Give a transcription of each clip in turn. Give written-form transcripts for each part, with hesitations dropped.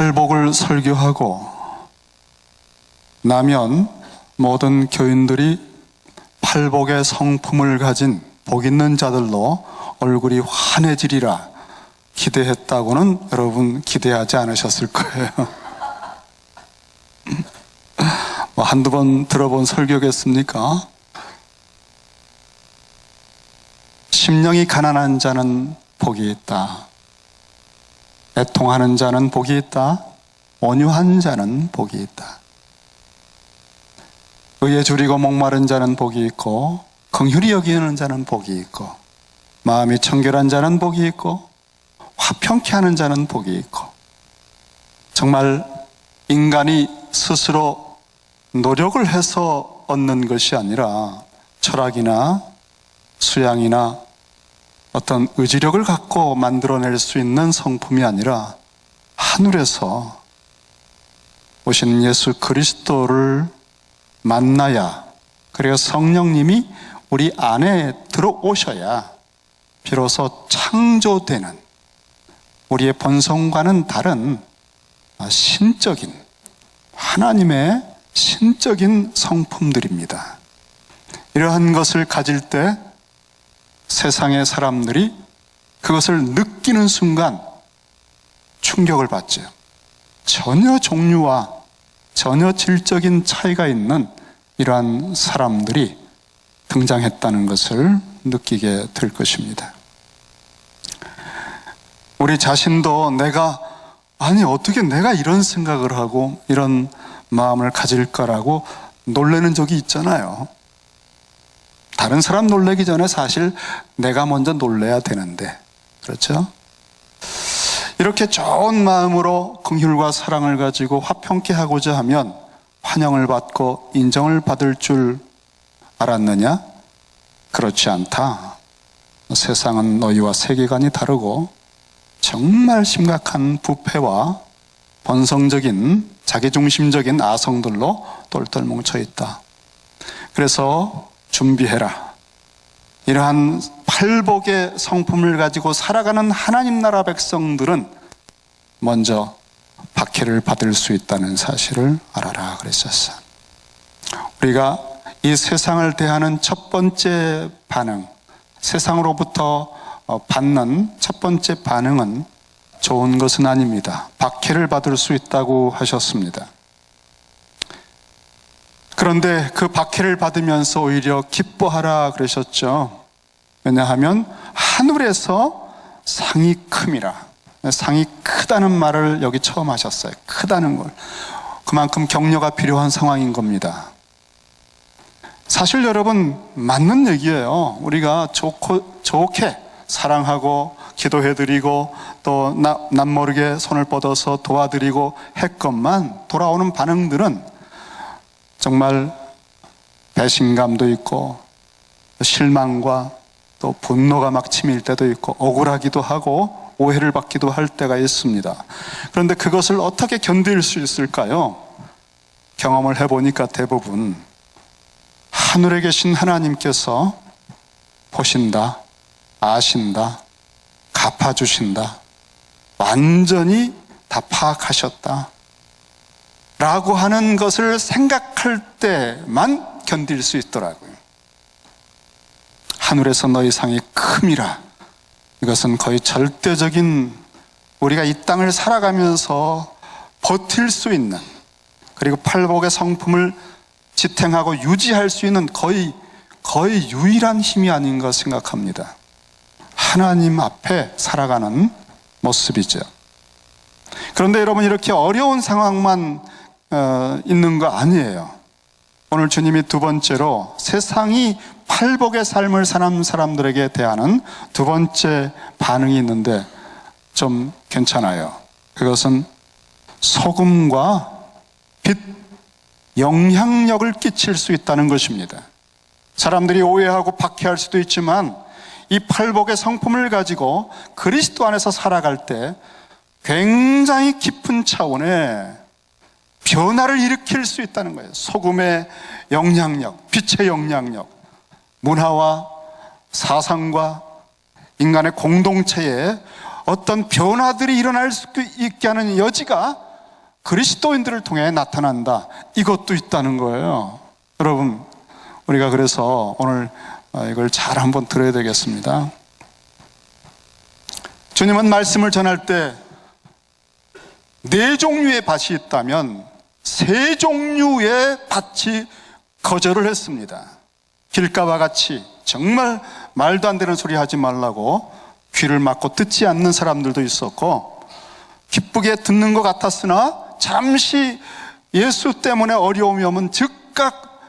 팔복을 설교하고 나면 모든 교인들이 팔복의 성품을 가진 복 있는 자들로 얼굴이 환해지리라 기대했다고는 여러분 기대하지 않으셨을 거예요. 뭐 한두 번 들어본 설교겠습니까? 심령이 가난한 자는 복이 있다. 애통하는 자는 복이 있다. 온유한 자는 복이 있다. 의에 줄이고 목마른 자는 복이 있고 긍휼히 여기는 자는 복이 있고 마음이 청결한 자는 복이 있고 화평케 하는 자는 복이 있고 정말 인간이 스스로 노력을 해서 얻는 것이 아니라 철학이나 수양이나 어떤 의지력을 갖고 만들어낼 수 있는 성품이 아니라 하늘에서 오신 예수 그리스도를 만나야, 그리고 성령님이 우리 안에 들어오셔야 비로소 창조되는 우리의 본성과는 다른 신적인 하나님의 신적인 성품들입니다. 이러한 것을 가질 때 세상의 사람들이 그것을 느끼는 순간 충격을 받죠. 전혀 종류와 전혀 질적인 차이가 있는 이러한 사람들이 등장했다는 것을 느끼게 될 것입니다. 우리 자신도 어떻게 내가 이런 생각을 하고 이런 마음을 가질까라고 놀라는 적이 있잖아요. 다른 사람 놀라기 전에 사실 내가 먼저 놀라야 되는데, 그렇죠? 이렇게 좋은 마음으로 긍휼과 사랑을 가지고 화평케 하고자 하면 환영을 받고 인정을 받을 줄 알았느냐? 그렇지 않다. 세상은 너희와 세계관이 다르고 정말 심각한 부패와 본성적인 자기중심적인 아성들로 똘똘 뭉쳐 있다. 그래서 준비해라. 이러한 팔복의 성품을 가지고 살아가는 하나님 나라 백성들은 먼저 박해를 받을 수 있다는 사실을 알아라 그랬었어. 우리가 이 세상을 대하는 첫 번째 반응, 세상으로부터 받는 첫 번째 반응은 좋은 것은 아닙니다. 박해를 받을 수 있다고 하셨습니다. 그런데 그 박해를 받으면서 오히려 기뻐하라 그러셨죠. 왜냐하면 하늘에서 상이 큼이라. 상이 크다는 말을 여기 처음 하셨어요. 크다는 걸. 그만큼 격려가 필요한 상황인 겁니다. 사실 여러분 맞는 얘기예요. 우리가 좋게 사랑하고 기도해드리고 또 남모르게 손을 뻗어서 도와드리고 했건만 돌아오는 반응들은 정말 배신감도 있고 실망과 또 분노가 막 치밀 때도 있고 억울하기도 하고 오해를 받기도 할 때가 있습니다. 그런데 그것을 어떻게 견딜 수 있을까요? 경험을 해보니까 대부분 하늘에 계신 하나님께서 보신다, 아신다, 갚아주신다, 완전히 다 파악하셨다 라고 하는 것을 생각할 때만 견딜 수 있더라고요. 하늘에서 너희 상이 큼이라. 이것은 거의 절대적인 우리가 이 땅을 살아가면서 버틸 수 있는, 그리고 팔복의 성품을 지탱하고 유지할 수 있는 거의 유일한 힘이 아닌가 생각합니다. 하나님 앞에 살아가는 모습이죠. 그런데 여러분 이렇게 어려운 상황만 있는 거 아니에요. 오늘 주님이 두 번째로 세상이 팔복의 삶을 사는 사람들에게 대하는 두 번째 반응이 있는데 좀 괜찮아요. 그것은 소금과 빛, 영향력을 끼칠 수 있다는 것입니다. 사람들이 오해하고 박해할 수도 있지만 이 팔복의 성품을 가지고 그리스도 안에서 살아갈 때 굉장히 깊은 차원의 변화를 일으킬 수 있다는 거예요. 소금의 영향력, 빛의 영향력, 문화와 사상과 인간의 공동체에 어떤 변화들이 일어날 수 있게 하는 여지가 그리스도인들을 통해 나타난다. 이것도 있다는 거예요. 여러분, 우리가 그래서 오늘 이걸 잘 한번 들어야 되겠습니다. 주님은 말씀을 전할 때 4종류의 밭이 있다면 3종류의 밭이 거절을 했습니다. 길가와 같이 정말 말도 안 되는 소리 하지 말라고 귀를 막고 듣지 않는 사람들도 있었고, 기쁘게 듣는 것 같았으나 잠시 예수 때문에 어려움이 오면 즉각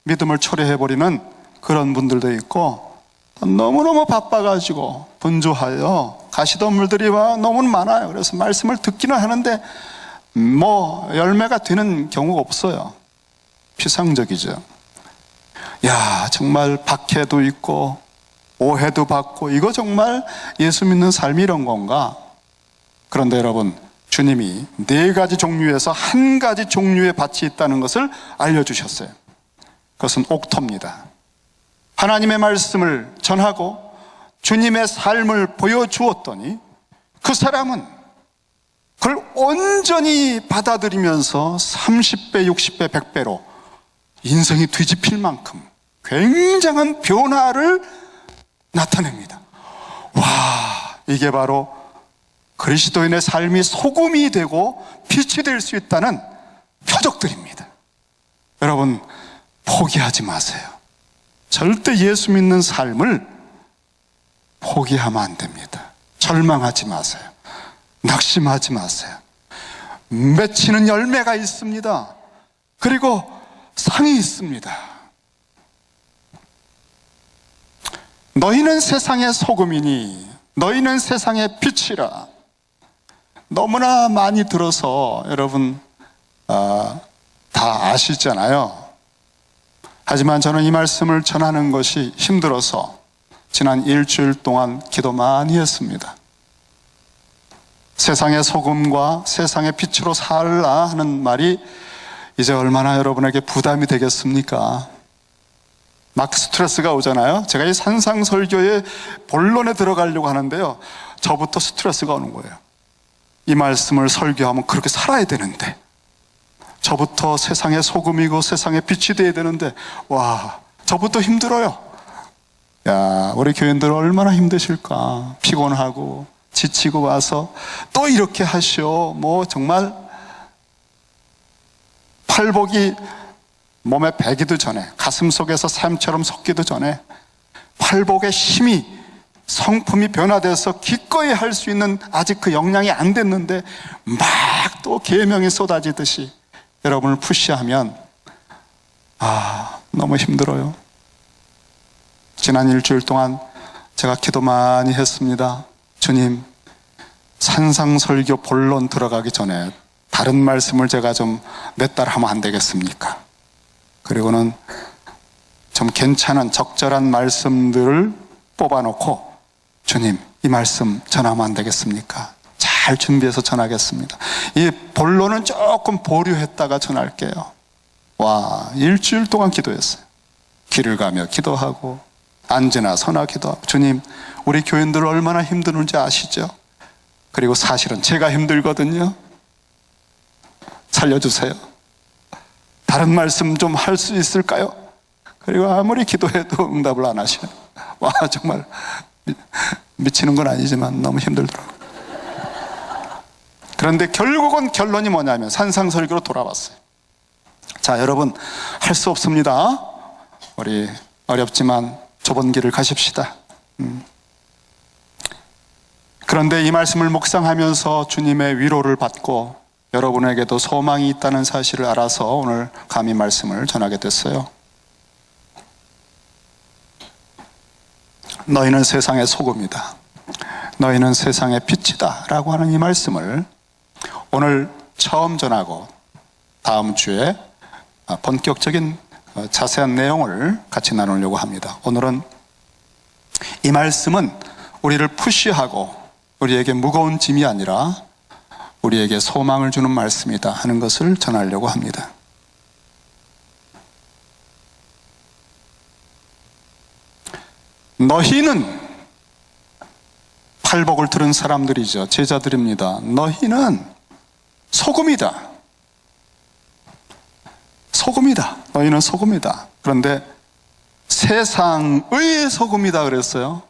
믿음을 초래해버리는 그런 분들도 있고, 너무너무 바빠가지고 분주하여 가시덤불들이 너무 많아요. 그래서 말씀을 듣기는 하는데 열매가 되는 경우가 없어요. 피상적이죠. 야, 정말 박해도 있고 오해도 받고, 이거 정말 예수 믿는 삶이 이런 건가? 그런데 여러분, 주님이 4가지 종류에서 1가지 종류의 밭이 있다는 것을 알려주셨어요. 그것은 옥토입니다. 하나님의 말씀을 전하고 주님의 삶을 보여주었더니 그 사람은 그걸 온전히 받아들이면서 30배, 60배, 100배로 인생이 뒤집힐 만큼 굉장한 변화를 나타냅니다. 와, 이게 바로 그리스도인의 삶이 소금이 되고 빛이 될 수 있다는 표적들입니다. 여러분, 포기하지 마세요. 절대 예수 믿는 삶을 포기하면 안 됩니다. 절망하지 마세요. 낙심하지 마세요. 맺히는 열매가 있습니다. 그리고 상이 있습니다. 너희는 세상의 소금이니 너희는 세상의 빛이라. 너무나 많이 들어서 여러분 다 아시잖아요. 하지만 저는 이 말씀을 전하는 것이 힘들어서 지난 일주일 동안 기도 많이 했습니다. 세상의 소금과 세상의 빛으로 살라 하는 말이 이제 얼마나 여러분에게 부담이 되겠습니까? 막 스트레스가 오잖아요. 제가 이 산상설교의 본론에 들어가려고 하는데요, 저부터 스트레스가 오는 거예요. 이 말씀을 설교하면 그렇게 살아야 되는데, 저부터 세상의 소금이고 세상의 빛이 돼야 되는데, 와, 저부터 힘들어요. 야, 우리 교인들 얼마나 힘드실까. 피곤하고 지치고 와서 또 이렇게 하시오. 정말 팔복이 몸에 배기도 전에, 가슴 속에서 샘처럼 솟기도 전에 팔복의 힘이, 성품이 변화돼서 기꺼이 할 수 있는 아직 그 역량이 안 됐는데 막 또 계명이 쏟아지듯이 여러분을 푸시하면 너무 힘들어요. 지난 일주일 동안 제가 기도 많이 했습니다. 주님, 산상설교 본론 들어가기 전에 다른 말씀을 제가 좀 몇 달 하면 안 되겠습니까? 그리고는 좀 괜찮은 적절한 말씀들을 뽑아놓고, 주님, 이 말씀 전하면 안 되겠습니까? 잘 준비해서 전하겠습니다. 이 본론은 조금 보류했다가 전할게요. 와, 일주일 동안 기도했어요. 길을 가며 기도하고 앉으나 서나 기도하고. 주님, 우리 교인들 얼마나 힘드는지 아시죠? 그리고 사실은 제가 힘들거든요. 살려주세요. 다른 말씀 좀 할 수 있을까요? 그리고 아무리 기도해도 응답을 안 하시네. 와, 정말 미치는 건 아니지만 너무 힘들더라고요. 그런데 결국은 결론이 뭐냐면 산상설교로 돌아왔어요. 자, 여러분, 할 수 없습니다. 우리 어렵지만 좁은 길을 가십시다. 그런데 이 말씀을 묵상하면서 주님의 위로를 받고 여러분에게도 소망이 있다는 사실을 알아서 오늘 감히 말씀을 전하게 됐어요. 너희는 세상의 소금이다. 너희는 세상의 빛이다. 라고 하는 이 말씀을 오늘 처음 전하고 다음 주에 본격적인 자세한 내용을 같이 나누려고 합니다. 오늘은 이 말씀은 우리를 푸시하고 우리에게 무거운 짐이 아니라 우리에게 소망을 주는 말씀이다 하는 것을 전하려고 합니다. 너희는, 팔복을 들은 사람들이죠. 제자들입니다. 너희는 소금이다. 소금이다. 너희는 소금이다. 그런데 세상의 소금이다 그랬어요.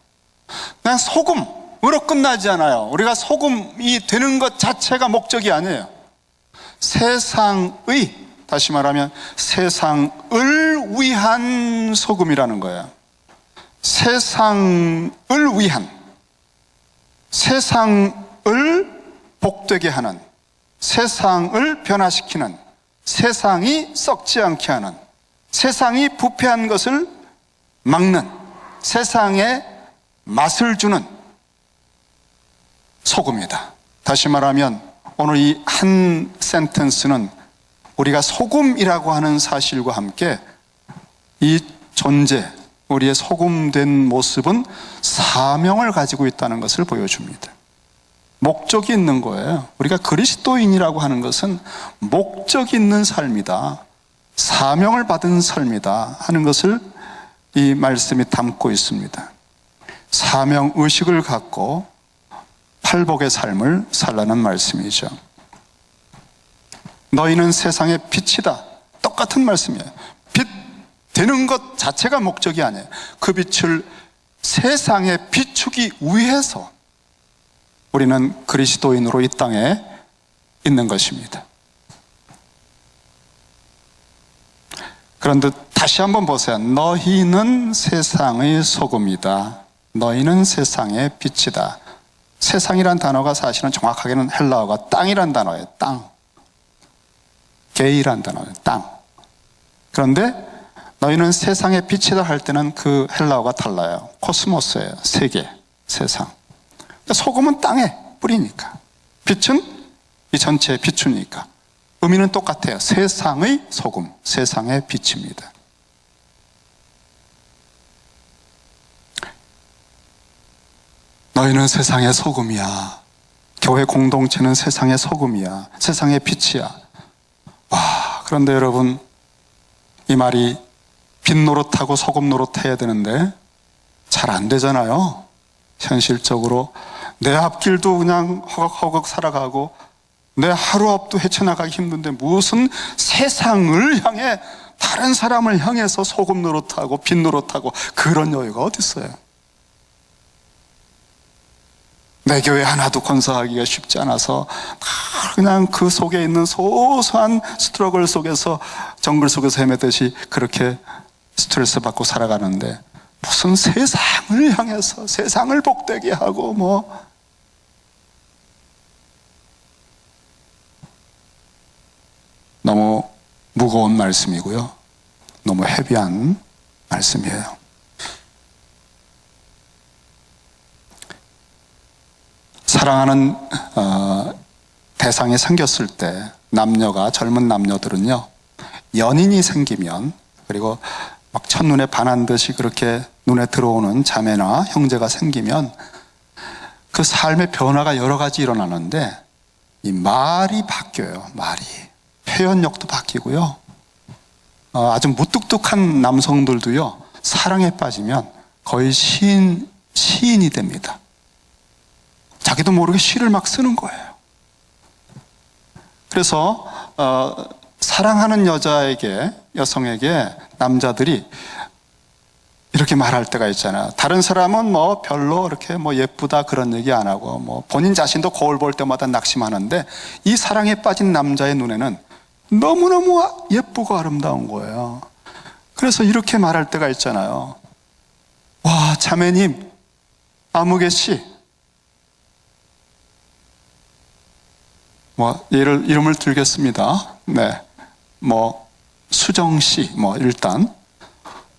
그냥 소금으로 끝나지 않아요. 우리가 소금이 되는 것 자체가 목적이 아니에요. 세상의, 다시 말하면 세상을 위한 소금이라는 거예요. 세상을 위한, 세상을 복되게 하는, 세상을 변화시키는, 세상이 썩지 않게 하는, 세상이 부패한 것을 막는, 세상에 맛을 주는 소금이다. 다시 말하면 오늘 이 한 센텐스는 우리가 소금이라고 하는 사실과 함께 이 존재, 우리의 소금된 모습은 사명을 가지고 있다는 것을 보여줍니다. 목적이 있는 거예요. 우리가 그리스도인이라고 하는 것은 목적 있는 삶이다, 사명을 받은 삶이다 하는 것을 이 말씀이 담고 있습니다. 사명 의식을 갖고 팔복의 삶을 살라는 말씀이죠. 너희는 세상의 빛이다. 똑같은 말씀이에요. 빛 되는 것 자체가 목적이 아니에요. 그 빛을 세상에 비추기 위해서 우리는 그리스도인으로 이 땅에 있는 것입니다. 그런데 다시 한번 보세요. 너희는 세상의 소금이다. 너희는 세상의 빛이다. 세상이란 단어가 사실은 정확하게는 헬라어가 땅이란 단어예요. 땅. 게이란 단어예요. 땅. 그런데 너희는 세상의 빛이다 할 때는 그 헬라어가 달라요. 코스모스예요. 세계, 세상. 소금은 땅에 뿌리니까, 빛은 이 전체에 비추니까 의미는 똑같아요. 세상의 소금, 세상의 빛입니다. 너희는 세상의 소금이야. 교회 공동체는 세상의 소금이야. 세상의 빛이야. 와, 그런데 여러분, 이 말이 빛 노릇하고 소금 노릇해야 되는데 잘 안 되잖아요. 현실적으로 내 앞길도 그냥 허걱허걱 살아가고 내 하루 앞도 헤쳐나가기 힘든데 무슨 세상을 향해, 다른 사람을 향해서 소금 노릇하고 빛 노릇하고 그런 여유가 어디 있어요? 내 교회 하나도 건설하기가 쉽지 않아서 그냥 그 속에 있는 소소한 스트러글 속에서, 정글 속에서 헤매듯이 그렇게 스트레스 받고 살아가는데 무슨 세상을 향해서 세상을 복되게 하고 뭐. 너무 무거운 말씀이고요. 너무 헤비한 말씀이에요. 사랑하는 대상이 생겼을 때 남녀가, 젊은 남녀들은요, 연인이 생기면, 그리고 막 첫눈에 반한 듯이 그렇게 눈에 들어오는 자매나 형제가 생기면 그 삶의 변화가 여러 가지 일어나는데 이 말이 바뀌어요. 말이. 표현력도 바뀌고요. 아주 무뚝뚝한 남성들도요, 사랑에 빠지면 거의 시인이 됩니다. 자기도 모르게 시를 막 쓰는 거예요. 그래서 사랑하는 여성에게 남자들이 이렇게 말할 때가 있잖아요. 다른 사람은 뭐 별로 이렇게 뭐 예쁘다 그런 얘기 안 하고 뭐 본인 자신도 거울 볼 때마다 낙심하는데 이 사랑에 빠진 남자의 눈에는 너무너무 예쁘고 아름다운 거예요. 그래서 이렇게 말할 때가 있잖아요. 와, 자매님, 아무개 씨, 뭐 이름을 들겠습니다. 네, 뭐 수정 씨, 뭐 일단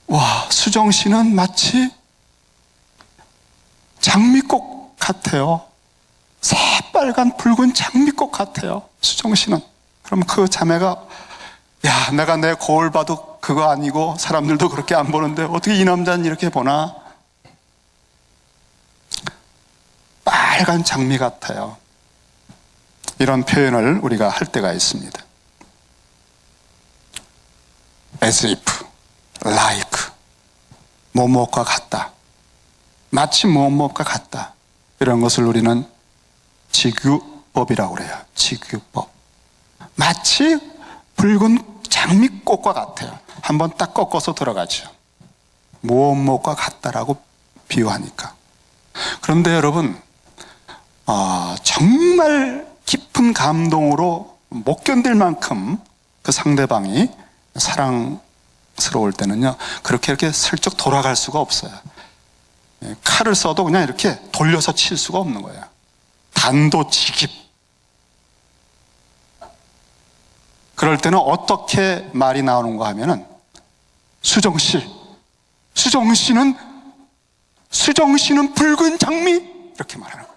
와, 수정 씨는 마치 장미꽃 같아요. 새빨간 붉은 장미꽃 같아요. 수정 씨는. 그럼 그 자매가, 야, 내가 내 거울 봐도 그거 아니고 사람들도 그렇게 안 보는데 어떻게 이 남자는 이렇게 보나? 빨간 장미 같아요. 이런 표현을 우리가 할 때가 있습니다. as if, like, 뭐뭐과 같다, 마치 뭐뭐과 같다, 이런 것을 우리는 직유법이라고 그래요. 직유법. 마치 붉은 장미꽃과 같아요. 한번 딱 꺾어서 들어가죠. 무엇무엇과 같다라고 비유하니까. 그런데 여러분, 정말 깊은 감동으로 못 견딜 만큼 그 상대방이 사랑스러울 때는요, 그렇게 이렇게 슬쩍 돌아갈 수가 없어요. 칼을 써도 그냥 이렇게 돌려서 칠 수가 없는 거예요. 단도직입. 그럴 때는 어떻게 말이 나오는가 하면은, 수정씨, 수정씨는 붉은 장미, 이렇게 말하는 거예요.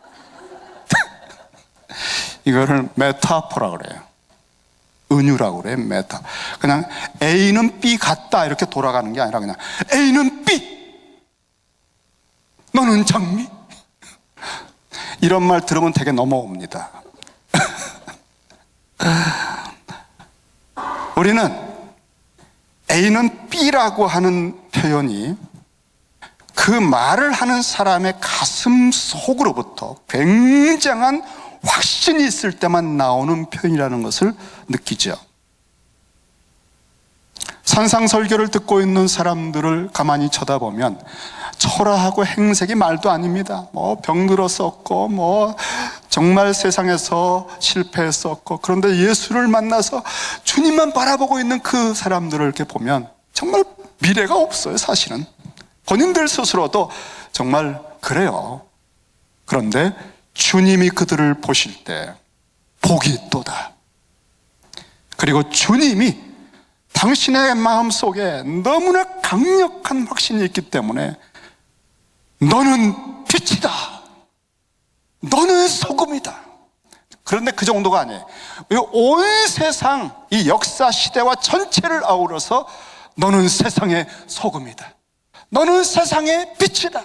이거를 메타포라 그래요. 은유라고 그래요. 메타. 그냥 A는 B 같다 이렇게 돌아가는 게 아니라 그냥 A는 B, 너는 장미. 이런 말 들으면 되게 넘어옵니다. 우리는 A는 B라고 하는 표현이 그 말을 하는 사람의 가슴 속으로부터 굉장한 확신이 있을 때만 나오는 표현이라는 것을 느끼죠. 산상설교를 듣고 있는 사람들을 가만히 쳐다보면 초라하고 행색이 말도 아닙니다. 병들었었고, 정말 세상에서 실패했었고, 그런데 예수를 만나서 주님만 바라보고 있는 그 사람들을 이렇게 보면 정말 미래가 없어요, 사실은. 본인들 스스로도 정말 그래요. 그런데 주님이 그들을 보실 때 복이 있도다. 그리고 주님이 당신의 마음속에 너무나 강력한 확신이 있기 때문에 너는 빛이다, 너는 소금이다. 그런데 그 정도가 아니에요. 온 세상, 이 역사 시대와 전체를 아우러서 너는 세상의 소금이다, 너는 세상의 빛이다.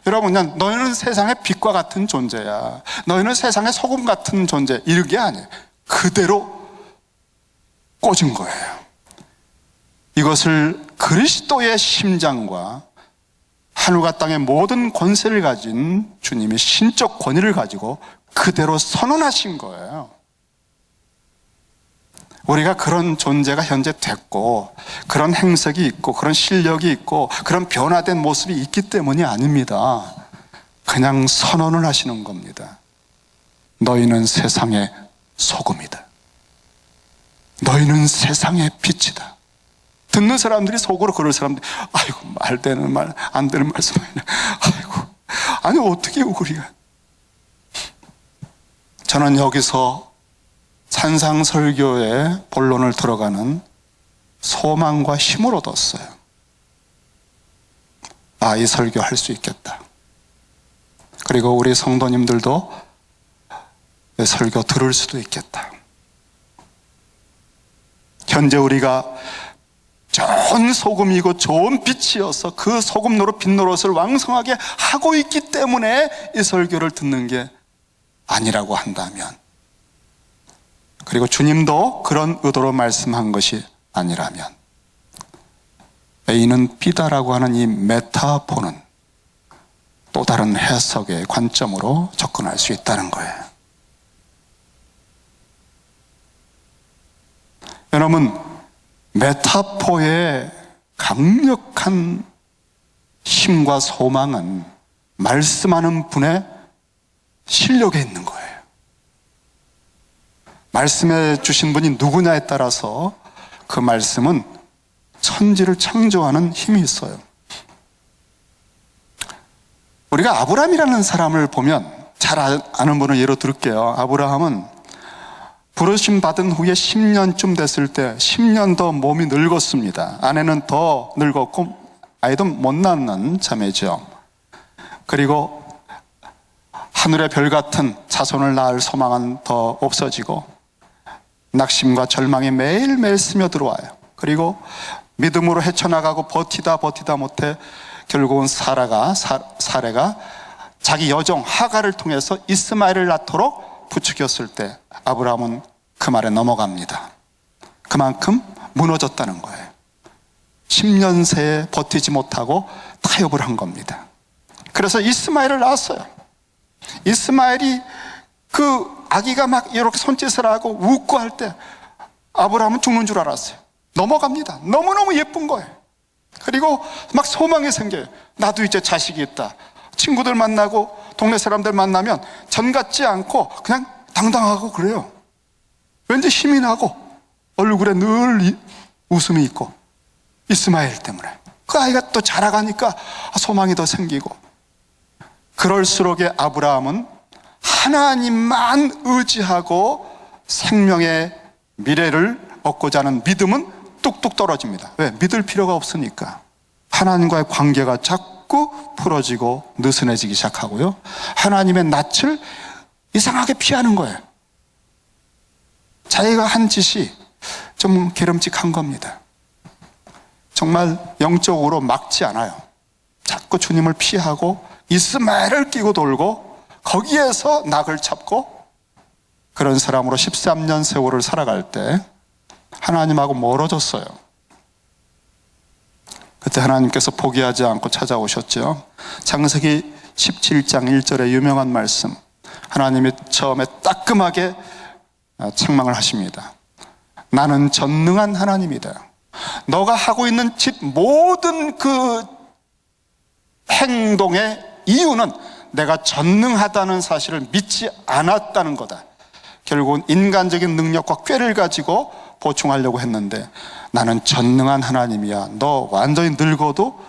여러분, 너희는 세상의 빛과 같은 존재야, 너희는 세상의 소금 같은 존재, 이런 게 아니에요. 그대로 꽂은 거예요. 이것을 그리스도의 심장과 하늘과 땅의 모든 권세를 가진 주님의 신적 권위를 가지고 그대로 선언하신 거예요. 우리가 그런 존재가 현재 됐고, 그런 행색이 있고, 그런 실력이 있고, 그런 변화된 모습이 있기 때문이 아닙니다. 그냥 선언을 하시는 겁니다. 너희는 세상의 소금이다, 너희는 세상의 빛이다. 듣는 사람들이 속으로 그럴 사람들이, 아이고, 말 되는 말, 안 되는 말씀, 아이고, 아니 어떻게 우리가. 저는 여기서 산상설교의 본론을 들어가는 소망과 힘을 얻었어요. 이 설교 할 수 있겠다. 그리고 우리 성도님들도 설교 들을 수도 있겠다. 현재 우리가 좋은 소금이고 좋은 빛이어서 그 소금 노릇 빛 노릇을 왕성하게 하고 있기 때문에 이 설교를 듣는 게 아니라고 한다면, 그리고 주님도 그런 의도로 말씀한 것이 아니라면, A는 B다라고 하는 이 메타포는 또 다른 해석의 관점으로 접근할 수 있다는 거예요. 여러분, 메타포의 강력한 힘과 소망은 말씀하는 분의 실력에 있는 거예요. 말씀해 주신 분이 누구냐에 따라서 그 말씀은 천지를 창조하는 힘이 있어요. 우리가 아브라함이라는 사람을 보면, 잘 아는 분을 예로 들을게요. 아브라함은 부르심 받은 후에 10년쯤 됐을 때 10년 더 몸이 늙었습니다. 아내는 더 늙었고 아이도 못 낳는 자매죠. 그리고 하늘의 별 같은 자손을 낳을 소망은 더 없어지고 낙심과 절망이 매일매일 스며들어와요. 그리고 믿음으로 헤쳐나가고 버티다 못해 결국은 사레가 자기 여종 하갈을 통해서 이스마엘을 낳도록 부추겼을 때 아브라함은 그 말에 넘어갑니다. 그만큼 무너졌다는 거예요. 10년 새에 버티지 못하고 타협을 한 겁니다. 그래서 이스마엘을 낳았어요. 이스마엘이 그 아기가 막 이렇게 손짓을 하고 웃고 할 때 아브라함은 죽는 줄 알았어요. 넘어갑니다. 너무너무 예쁜 거예요. 그리고 막 소망이 생겨요. 나도 이제 자식이 있다. 친구들 만나고 동네 사람들 만나면 전 같지 않고 그냥 당당하고 그래요. 왠지 힘이 나고 얼굴에 늘 웃음이 있고, 이스마엘 때문에. 그 아이가 또 자라가니까 소망이 더 생기고. 그럴수록에 아브라함은 하나님만 의지하고 생명의 미래를 얻고자 하는 믿음은 뚝뚝 떨어집니다. 왜? 믿을 필요가 없으니까. 하나님과의 관계가 자꾸 풀어지고 느슨해지기 시작하고요, 하나님의 낯을 이상하게 피하는 거예요. 자기가 한 짓이 좀 기름직한 겁니다. 정말 영적으로 막지 않아요. 자꾸 주님을 피하고 이스마엘을 끼고 돌고 거기에서 낙을 잡고, 그런 사람으로 13년 세월을 살아갈 때 하나님하고 멀어졌어요. 그때 하나님께서 포기하지 않고 찾아오셨죠. 창세기 17장 1절의 유명한 말씀, 하나님이 처음에 따끔하게 책망을 하십니다. 나는 전능한 하나님이다. 너가 하고 있는 짓 모든 그 행동의 이유는 내가 전능하다는 사실을 믿지 않았다는 거다. 결국은 인간적인 능력과 꾀를 가지고 보충하려고 했는데, 나는 전능한 하나님이야. 너 완전히 늙어도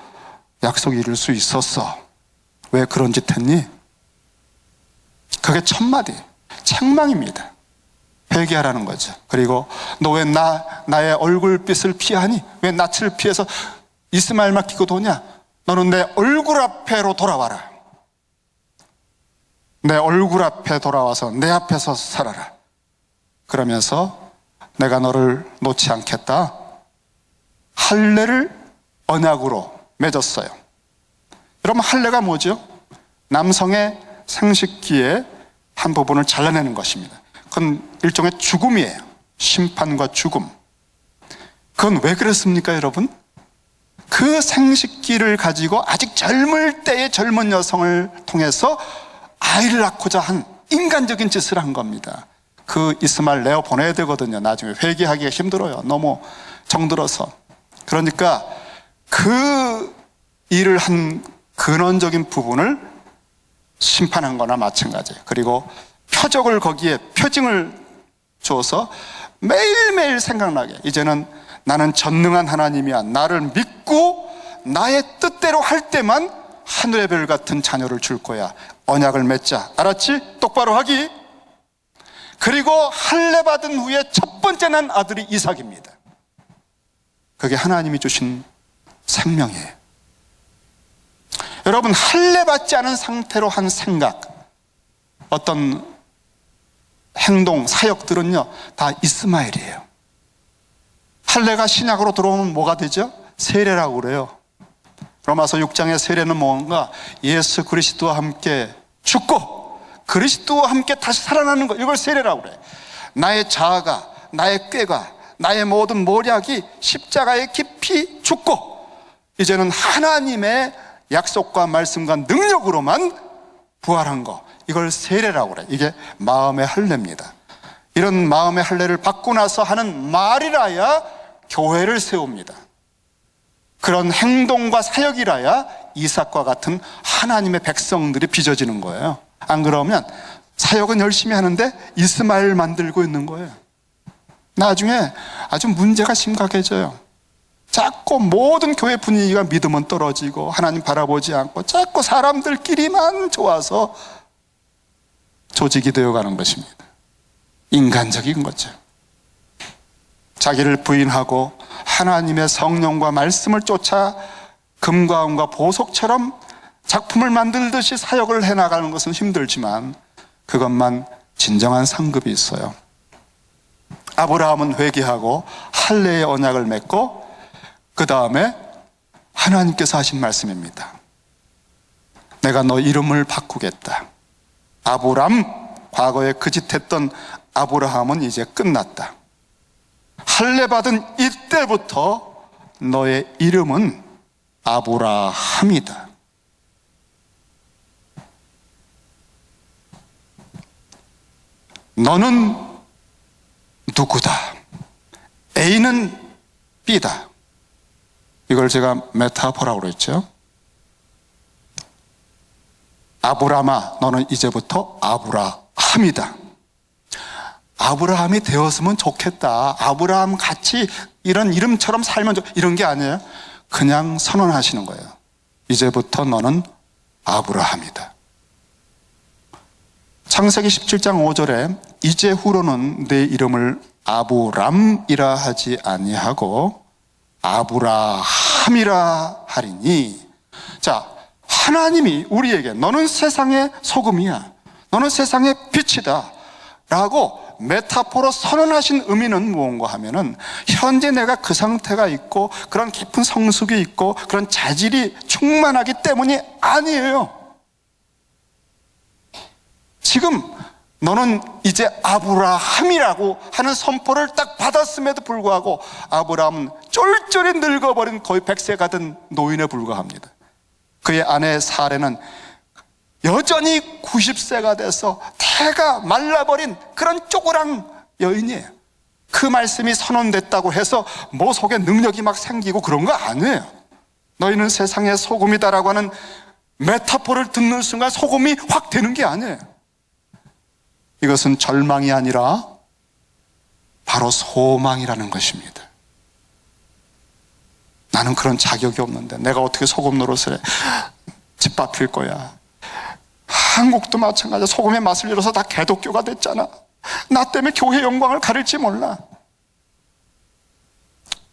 약속 이룰 수 있었어. 왜 그런 짓 했니? 그게 첫마디 책망입니다. 회개하라는 거죠. 그리고 너 왜 나의 얼굴빛을 피하니? 왜 낯을 피해서 이스마엘만 끼고 도냐? 너는 내 얼굴 앞에로 돌아와라. 내 얼굴 앞에 돌아와서 내 앞에서 살아라. 그러면서 내가 너를 놓지 않겠다. 할례를 언약으로 맺었어요. 여러분, 할례가 뭐죠? 남성의 생식기의 한 부분을 잘라내는 것입니다. 그건 일종의 죽음이에요. 심판과 죽음. 그건 왜 그랬습니까, 여러분? 그 생식기를 가지고 아직 젊을 때의 젊은 여성을 통해서 아이를 낳고자 한 인간적인 짓을 한 겁니다. 그 이스마엘 내어 보내야 되거든요. 나중에 회개하기가 힘들어요. 너무 정들어서. 그러니까 그 일을 한 근원적인 부분을 심판한 거나 마찬가지예요. 그리고 표적을 거기에 표징을 줘서 매일매일 생각나게, 이제는 나는 전능한 하나님이야. 나를 믿고 나의 뜻대로 할 때만 하늘의 별 같은 자녀를 줄 거야. 언약을 맺자. 알았지? 똑바로 하기. 그리고 할례 받은 후에 첫 번째 난 아들이 이삭입니다. 그게 하나님이 주신 생명이에요. 여러분, 할례 받지 않은 상태로 한 생각, 어떤 행동, 사역들은요 다 이스마엘이에요. 할례가 신약으로 들어오면 뭐가 되죠? 세례라고 그래요. 로마서 6장의 세례는 뭔가 예수 그리스도와 함께 죽고 그리스도와 함께 다시 살아나는 것, 이걸 세례라고 그래. 나의 자아가, 나의 꾀가, 나의 모든 모략이 십자가에 깊이 죽고 이제는 하나님의 약속과 말씀과 능력으로만 부활한 것, 이걸 세례라고 그래. 이게 마음의 할례입니다. 이런 마음의 할례를 받고 나서 하는 말이라야 교회를 세웁니다. 그런 행동과 사역이라야 이삭과 같은 하나님의 백성들이 빚어지는 거예요. 안 그러면 사역은 열심히 하는데 이스마엘 만들고 있는 거예요. 나중에 아주 문제가 심각해져요. 자꾸 모든 교회 분위기가 믿음은 떨어지고 하나님 바라보지 않고 자꾸 사람들끼리만 좋아서 조직이 되어가는 것입니다. 인간적인 거죠. 자기를 부인하고 하나님의 성령과 말씀을 쫓아 금과 은과 보석처럼 작품을 만들듯이 사역을 해나가는 것은 힘들지만 그것만 진정한 상급이 있어요. 아브라함은 회개하고 할례의 언약을 맺고 그 다음에 하나님께서 하신 말씀입니다. 내가 너 이름을 바꾸겠다. 아브람, 과거에 그 짓 했던 아브라함은 이제 끝났다. 할례 받은 이때부터 너의 이름은 아브라함이다. 너는 누구다. A는 B다. 이걸 제가 메타포라고 그랬죠. 아브라함아, 너는 이제부터 아브라함이다. 아브라함이 되었으면 좋겠다. 아브라함 같이 이런 이름처럼 살면 이런 게 아니에요. 그냥 선언하시는 거예요. 이제부터 너는 아브라함이다. 창세기 17장 5절에 이제후로는 내 이름을 아브람이라 하지 아니하고 아브라함이라 하리니. 자, 하나님이 우리에게 너는 세상의 소금이야, 너는 세상의 빛이다 라고 메타포로 선언하신 의미는 무언가 하면은, 현재 내가 그 상태가 있고 그런 깊은 성숙이 있고 그런 자질이 충만하기 때문이 아니에요. 지금 너는 이제 아브라함이라고 하는 선포를 딱 받았음에도 불구하고 아브라함은 쫄쫄이 늙어버린 거의 100세가 된 노인에 불과합니다. 그의 아내 사레는 여전히 90세가 돼서 태가 말라버린 그런 쪼그랑 여인이에요. 그 말씀이 선언됐다고 해서 뭐 속에 능력이 막 생기고 그런 거 아니에요. 너희는 세상의 소금이다라고 하는 메타포를 듣는 순간 소금이 확 되는 게 아니에요. 이것은 절망이 아니라 바로 소망이라는 것입니다. 나는 그런 자격이 없는데 내가 어떻게 소금 노릇을 해? 짓밟힐 거야. 한국도 마찬가지야. 소금의 맛을 잃어서 다 개독교가 됐잖아. 나 때문에 교회 영광을 가릴지 몰라.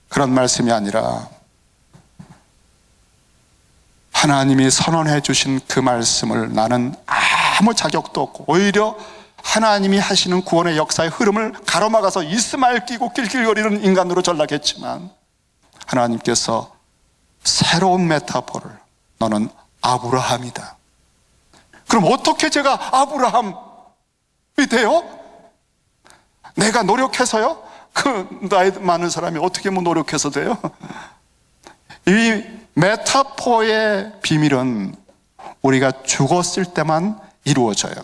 그런 말씀이 아니라 하나님이 선언해 주신 그 말씀을 나는 아무 자격도 없고 오히려 하나님이 하시는 구원의 역사의 흐름을 가로막아서 이스마엘 끼고 낄낄거리는 인간으로 전락했지만, 하나님께서 새로운 메타포를, 너는 아브라함이다. 그럼 어떻게 제가 아브라함이 돼요? 내가 노력해서요? 그 나이 많은 사람이 어떻게 뭐 노력해서 돼요? 이 메타포의 비밀은 우리가 죽었을 때만 이루어져요.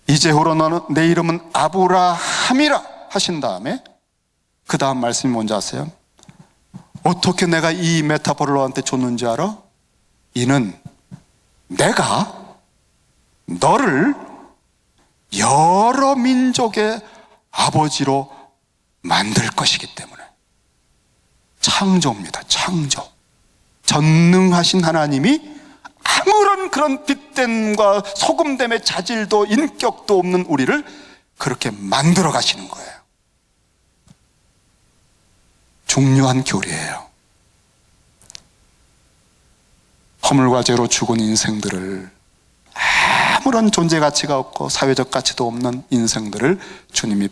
이제후로 너는 내 이름은 아브라함이라 하신 다음에 그 다음 말씀이 뭔지 아세요? 어떻게 내가 이 메타포를 너한테 줬는지 알아? 이는 내가 너를 여러 민족의 아버지로 만들 것이기 때문에. 창조입니다. 창조. 전능하신 하나님이 아무런 그런 빛됨과 소금됨의 자질도 인격도 없는 우리를 그렇게 만들어 가시는 거예요. 중요한 교리예요. 허물과 죄로 죽은 인생들을, 아무런 존재 가치가 없고 사회적 가치도 없는 인생들을 주님이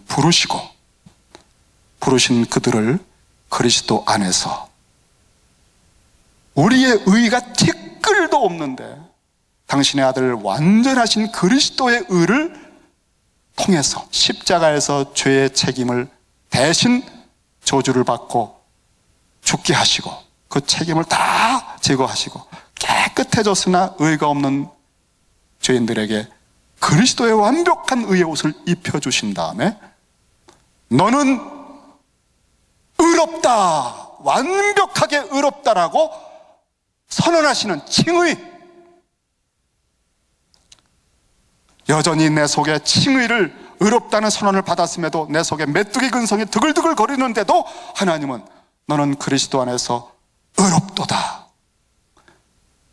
부르신 그들을 그리스도 안에서 우리의 의가 티끌도 없는데 당신의 아들 완전하신 그리스도의 의를 통해서 십자가에서 죄의 책임을 대신 저주를 받고 죽게 하시고 그 책임을 다 제거하시고 깨끗해졌으나 의가 없는 죄인들에게 그리스도의 완벽한 의의 옷을 입혀주신 다음에 너는 의롭다, 완벽하게 의롭다라고 선언하시는 칭의. 여전히 내 속에 칭의를, 의롭다는 선언을 받았음에도 내 속에 메뚜기 근성이 드글드글 거리는데도 하나님은 너는 그리스도 안에서 의롭도다.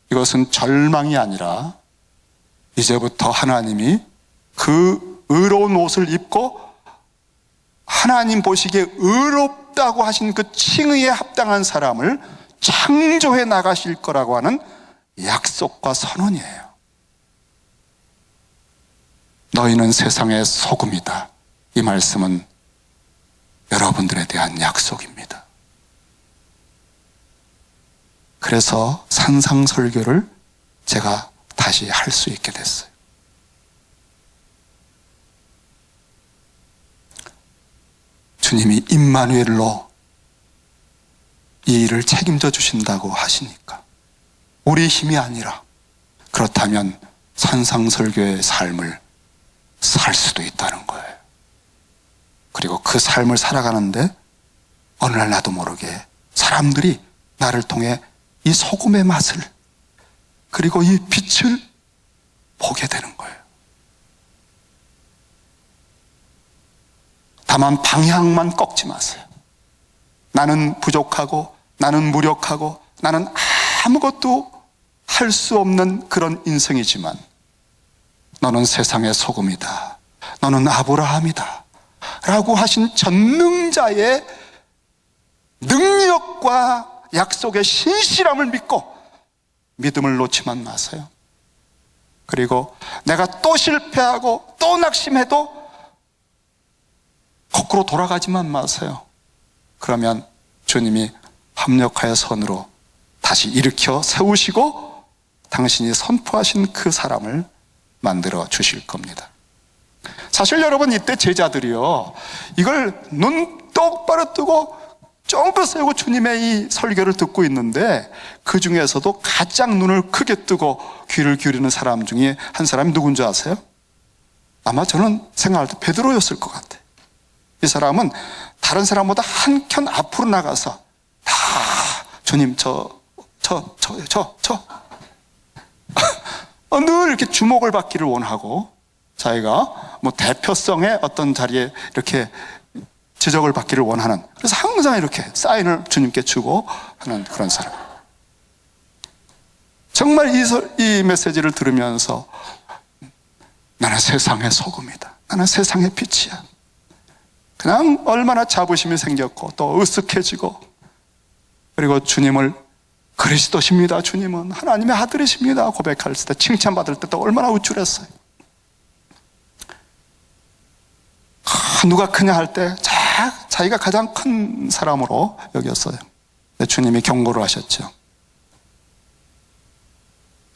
이것은 절망이 아니라 이제부터 하나님이 그 의로운 옷을 입고 하나님 보시기에 의롭다고 하신 그 칭의에 합당한 사람을 창조해 나가실 거라고 하는 약속과 선언이에요. 너희는 세상의 소금이다. 이 말씀은 여러분들에 대한 약속입니다. 그래서 산상설교를 제가 다시 할 수 있게 됐어요. 주님이 임마누엘로 이 일을 책임져 주신다고 하시니까 우리의 힘이 아니라, 그렇다면 산상설교의 삶을 살 수도 있다는 거예요. 그리고 그 삶을 살아가는데 어느 날 나도 모르게 사람들이 나를 통해 이 소금의 맛을, 그리고 이 빛을 보게 되는 거예요. 다만 방향만 꺾지 마세요. 나는 부족하고, 나는 무력하고, 나는 아무것도 할 수 없는 그런 인생이지만 너는 세상의 소금이다, 너는 아브라함이다 라고 하신 전능자의 능력과 약속의 신실함을 믿고 믿음을 놓지만 마세요. 그리고 내가 또 실패하고 또 낙심해도 거꾸로 돌아가지만 마세요. 그러면 주님이 합력하여 선으로 다시 일으켜 세우시고 당신이 선포하신 그 사람을 만들어 주실 겁니다. 사실 여러분, 이때 제자들이요, 이걸 눈 똑바로 뜨고 쫑긋 세우고 주님의 이 설교를 듣고 있는데, 그 중에서도 가장 눈을 크게 뜨고 귀를 기울이는 사람 중에 한 사람이 누군지 아세요? 아마 저는 생각할 때 베드로였을 것 같아요. 이 사람은 다른 사람보다 한 켠 앞으로 나가서 다 주님 늘 이렇게 주목을 받기를 원하고, 자기가 뭐 대표성의 어떤 자리에 이렇게 지적을 받기를 원하는, 그래서 항상 이렇게 사인을 주님께 주고 하는 그런 사람. 정말 이 메시지를 들으면서 나는 세상의 소금이다, 나는 세상의 빛이야, 그냥 얼마나 자부심이 생겼고 또 으쓱해지고, 그리고 주님을 그리스도십니다, 주님은 하나님의 아들이십니다 고백할 때, 칭찬받을 때 또 얼마나 우쭐했어요. 누가 크냐 할 때 자기가 가장 큰 사람으로 여겼어요. 근데 주님이 경고를 하셨죠.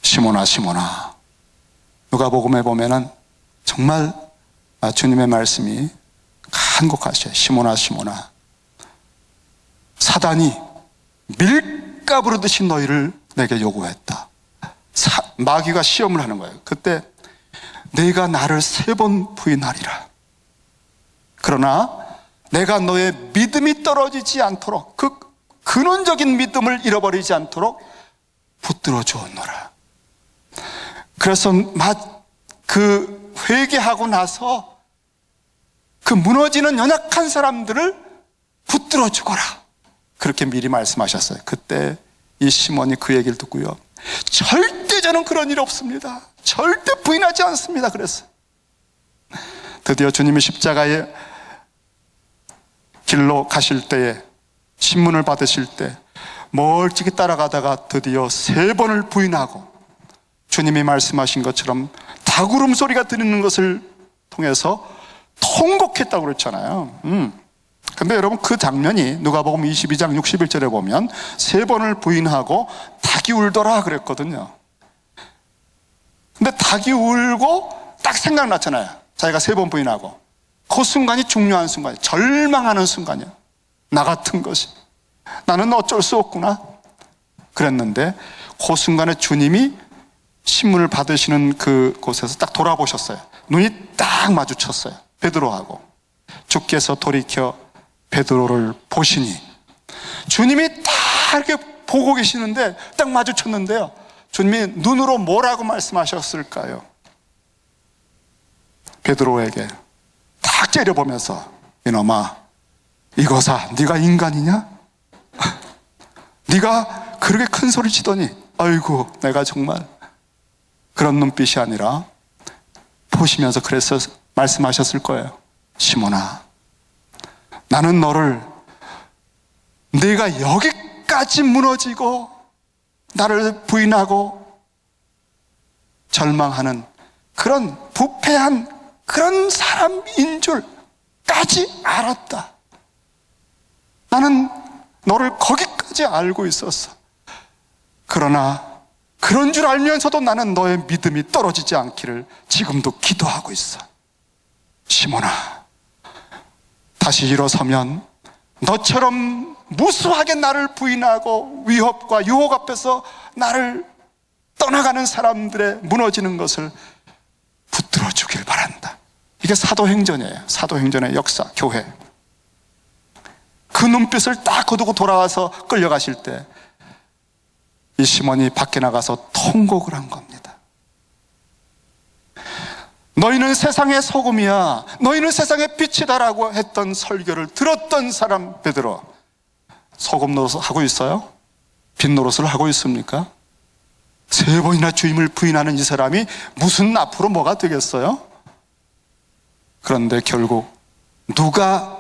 시몬아, 시몬아. 누가복음에 보면은 정말 주님의 말씀이 간곡하셔요. 시몬아, 시몬아. 사단이 밀가부르듯이 너희를 내게 요구했다. 마귀가 시험을 하는 거예요. 그때 네가 나를 3번 부인하리라. 그러나 내가 너의 믿음이 떨어지지 않도록, 그 근원적인 믿음을 잃어버리지 않도록 붙들어 주었노라. 그래서 그 회개하고 나서 그 무너지는 연약한 사람들을 붙들어 주거라, 그렇게 미리 말씀하셨어요. 그때 이 시몬이 그 얘기를 듣고요, 절대 저는 그런 일 없습니다, 절대 부인하지 않습니다 그랬어요. 드디어 주님이 십자가에 길로 가실 때에, 신문을 받으실 때 멀찍이 따라가다가 드디어 3번을 부인하고 주님이 말씀하신 것처럼 닭울음 소리가 들리는 것을 통해서 통곡했다고 그랬잖아요. 근데 여러분, 그 장면이 누가복음 22장 61절에 보면 3번을 부인하고 닭이 울더라 그랬거든요. 근데 닭이 울고 딱 생각났잖아요. 자기가 3번 부인하고. 그 순간이 중요한 순간이에요. 절망하는 순간이에요. 나 같은 것이, 나는 어쩔 수 없구나 그랬는데, 그 순간에 주님이 신문을 받으시는 그곳에서 딱 돌아보셨어요. 눈이 딱 마주쳤어요, 베드로하고. 주께서 돌이켜 베드로를 보시니, 주님이 딱 이렇게 보고 계시는데 딱 마주쳤는데요, 주님이 눈으로 뭐라고 말씀하셨을까요? 베드로에게 딱 째려보면서, 이놈아, 이거사, 네가 인간이냐? 네가 그렇게 큰 소리 치더니, 아이고 내가 정말, 그런 눈빛이 아니라 보시면서 그래서 말씀하셨을 거예요. 시몬아, 나는 너를, 네가 여기까지 무너지고 나를 부인하고 절망하는 그런 부패한 그런 사람인 줄까지 알았다. 나는 너를 거기까지 알고 있었어. 그러나 그런 줄 알면서도 나는 너의 믿음이 떨어지지 않기를 지금도 기도하고 있어. 시몬아, 다시 일어서면 너처럼 무수하게 나를 부인하고 위협과 유혹 앞에서 나를 떠나가는 사람들의 무너지는 것을 붙들어 주길 바란다. 이게 사도행전이에요. 사도행전의 역사, 교회. 그 눈빛을 딱 거두고 돌아와서 끌려가실 때 이 시몬이 밖에 나가서 통곡을 한 겁니다. 너희는 세상의 소금이야, 너희는 세상의 빛이다라고 했던 설교를 들었던 사람 베드로, 소금 노릇을 하고 있어요? 빛 노릇을 하고 있습니까? 3번이나 주임을 부인하는 이 사람이 무슨 앞으로 뭐가 되겠어요? 그런데 결국 누가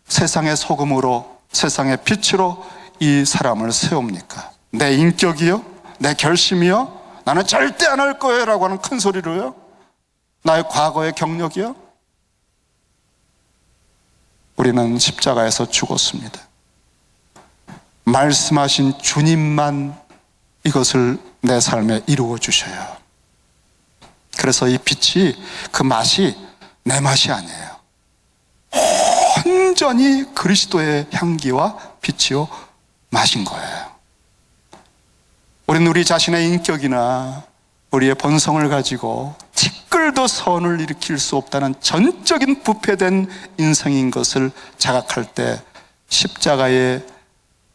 세상의 소금으로, 세상의 빛으로 이 사람을 세웁니까? 내 인격이요? 내 결심이요? 나는 절대 안 할 거예요 라고 하는 큰 소리로요? 나의 과거의 경력이요? 우리는 십자가에서 죽었습니다. 말씀하신 주님만 이것을 내 삶에 이루어 주셔요. 그래서 이 빛이, 그 맛이 내 맛이 아니에요. 온전히 그리스도의 향기와 빛이요 맛인 거예요. 우리는 우리 자신의 인격이나 우리의 본성을 가지고 티끌도 선을 일으킬 수 없다는 전적인 부패된 인생인 것을 자각할 때 십자가에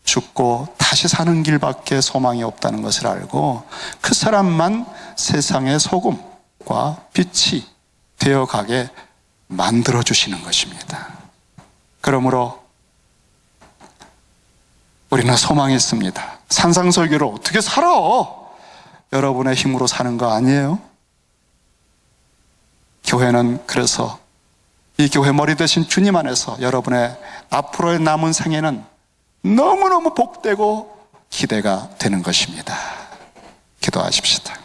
죽고 다시 사는 길밖에 소망이 없다는 것을 알고 그 사람만 세상의 소금과 빛이 되어가게 만들어주시는 것입니다. 그러므로 우리는 소망이 있습니다. 산상설교를 어떻게 살아? 여러분의 힘으로 사는 거 아니에요? 교회는 그래서 이 교회 머리 대신 주님 안에서 여러분의 앞으로의 남은 생애는 너무너무 복되고 기대가 되는 것입니다. 기도하십시다.